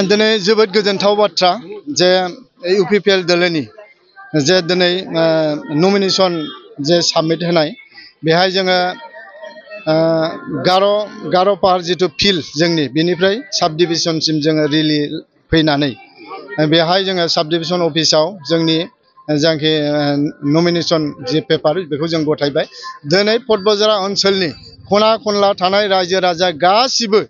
दिनै जोबोद गोजोनथाव बाथ्रा जे इउपिपिएल दलनि जे दिनै नमिनेशन जे साबमिट होनाय बेहाय जोङो गार' पाहार जितु फिल्ड जोंनि बेनिफ्राय साब डिभिजनसिम जोङो रिलि फैनानै बेहाय जोङो साब डिभिजन अफिसाव जोंनि जायखि नमिनेशन जे पेपार बेखौ जों गथायबाय। दिनै पटबजरा ओनसोलनि खना खनला थानाय रायजो राजा गासिबो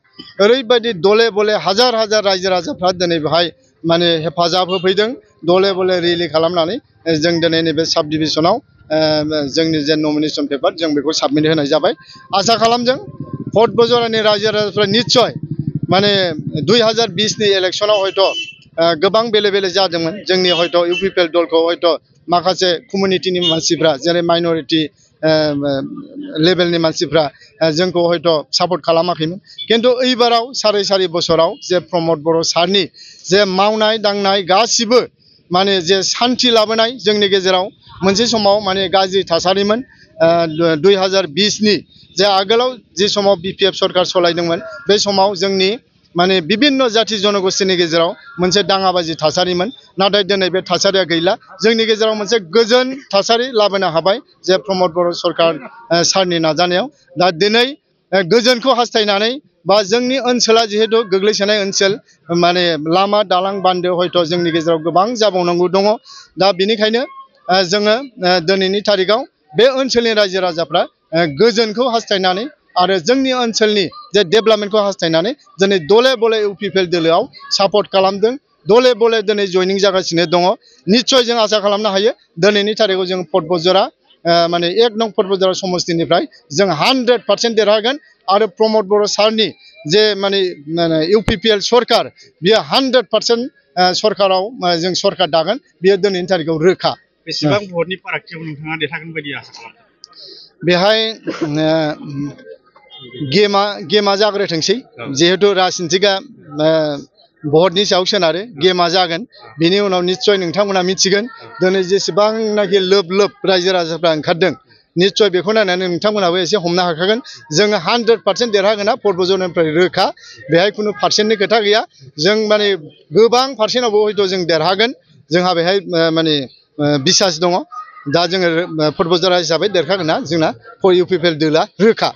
ओरैबायदि दले बले हाजार हाजार रायजो राजाफ्रा दिनै बेहाय माने हेफाजाब होफैदों दले बले रिलि खालामनानै जों दिनै नैबे साब डिभिजनाव जोंनि जे नमिनेशन पेपार जों बेखौ साबमिट होनाय जाबाय। आसा खालामदों पटबजरानि रायजो राजाफ्रा निश्चय माने 2020 नि इलेक्शनाव हयथ' गोबां बेले बेले जादोंमोन जोंनि हयथ' इउपिपिएल दलखौ हयथ' माखासे कमिउनिटिनि मानसिफ्रा जेरै माइनरिटि लेभेलनि मानसिफ्रा जोंखौ हयथ' सापर्ट खालामाखैमोन किन्तु एइबाराव सारि बोसोराव जे प्रमद बर' सारनि जे मावनाय दांनाय गासिबो माने जे शान्ति लाबोनाय जोंनि गेजेराव मोनसे समाव माने गाज्रि थासारिमोन 2020 नि जे आगोलाव जे समाव बिपिएफ सरकार सलायदोंमोन बे समाव जोंनि माने बिभिन्न जाति जनगोष्ठीनि गेजेराव मोनसे दाङाबाजि थासारिमोन नाथाय दिनै बे थासारिया गैला जोंनि गेजेराव मोनसे गोजोन थासारि लाबोनो हाबाय जे प्रमद बर' सरकार सारनि नाजानायाव दा दिनै गोजोनखौ हास्थायनानै बा जोंनि ओनसोला जिहेतु गोग्लैसोनाय ओनसोल माने लामा दालां बान्दो हयथ' जोंनि गेजेराव गोबां जाबावनांगौ दङ दा बेनिखायनो जोङो दिनैनि तारिखाव बे ओनसोलनि रायजो राजाफ्रा गोजोनखौ हास्थायनानै आरो जोंनि ओनसोलनि जे डेभेलपमेन्टखौ हास्थायनानै दिनै दले बले इउपिपिएल दोलोआव सापर्ट खालामदों दले बले दिनै जयनिं जागासिनो दङ। निश्चय जों आसा खालामनो हायो दिनैनि तारिखाव जों पटबजरा माने 1 नं पटबजरा समस्तिनिफ्राय जों 100% देरहागोन आरो प्रमद बर' सारनि जे माने इउपिपिएल सरकार बियो 100% सरकाराव जों सरकार दागोन बियो दिनैनि तारिखाव रोखा। बेसेबां भटनि फारागथियाव नोंथाङा देरहागोन बायदि आसा खालामदों? बेहाय गेमा जाग्रोथोंसै जिहेतु राजनितिकआ भटनि सायाव सोनारो गेमा जागोन बिनि उनाव निश्चय नोंथांमोना मिथिगोन दिनै जेसेबांनाखि लोब लोब रायजो राजाफ्रा ओंखारदों निश्चय बेखौ नायनानै नोंथांमोनाबो एसे हमनो हाखागोन जोङो 100% देरहागोना पटबजरानिफ्राय रोखा बेहाय खुनु पार्सेन्टनि खोथा गैया जों माने गोबां पार्सेन्टआवबो हयथ' जों देरहागोन जोंहा बेहाय माने बिसास दङ दा जोङो पटबजरा हिसाबै देरहागोना जोंना इउपिपिएल दोला रोखा।